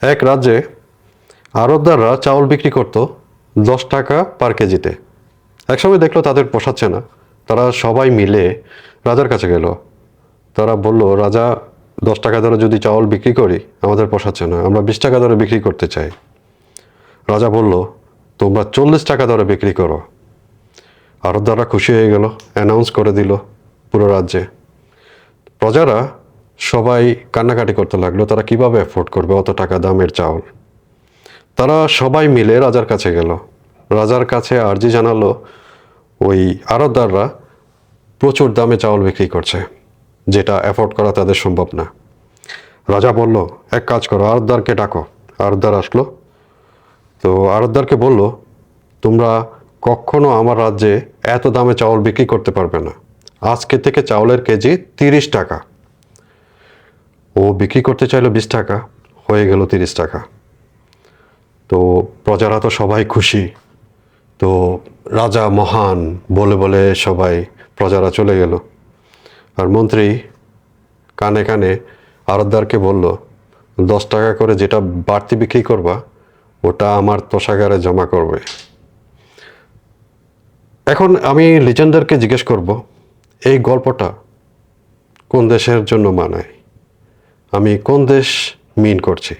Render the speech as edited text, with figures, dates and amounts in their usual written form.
এক রাজ্যে আড়তদাররা চাউল বিক্রি করত 10 টাকা পার কেজিতে। একসময় দেখলো তাদের পোষাচ্ছে না, তারা সবাই মিলে রাজার কাছে গেল। তারা বলল, রাজা, 10 টাকা দরে যদি চাউল বিক্রি করি আমাদের পোষাচ্ছে না, আমরা 20 টাকা দরে বিক্রি করতে চাই। রাজা বলল, তোমরা 40 টাকা দরে বিক্রি করো। আড়তদাররা খুশি হয়ে গেল, অ্যানাউন্স করে দিল পুরো রাজ্যে। প্রজারা সবাই কান্নাকাটি করতে লাগলো, তারা কিভাবে অ্যাফোর্ড করবে অত টাকা দামের চাউল। তারা সবাই মিলে রাজার কাছে গেল, রাজার কাছে আর্জি জানালো ওই আড়তদাররা প্রচুর দামে চাউল বিক্রি করছে, যেটা অ্যাফোর্ড করা তাদের সম্ভব না। রাজা বলল, এক কাজ করো, আড়তদারকে ডাকো। আড়তদার আসলো। তো আড়তদারকে বলল, তোমরা কখনো আমার রাজ্যে এত দামে চাউল বিক্রি করতে পারবে না, আজকে থেকে চাউলের কেজি 30 টাকা। ও বিক্রি করতে চাইলো 20 টাকা, হয়ে গেল 30 টাকা। তো প্রজারা তো সবাই খুশি। তো রাজা মহান বলে বলে সবাই প্রজারা চলে গেল। আর মন্ত্রী কানে কানে আড়তদারকে বলল, 10 টাকা করে যেটা বাড়তি বিক্রি করবা ওটা আমার তোষাগারে জমা করবে। এখন আমি লিজেন্ডারকে জিজ্ঞেস করব, এই গল্পটা কোন দেশের জন্য মানায়, আমি কোন দেশ মিন করছি।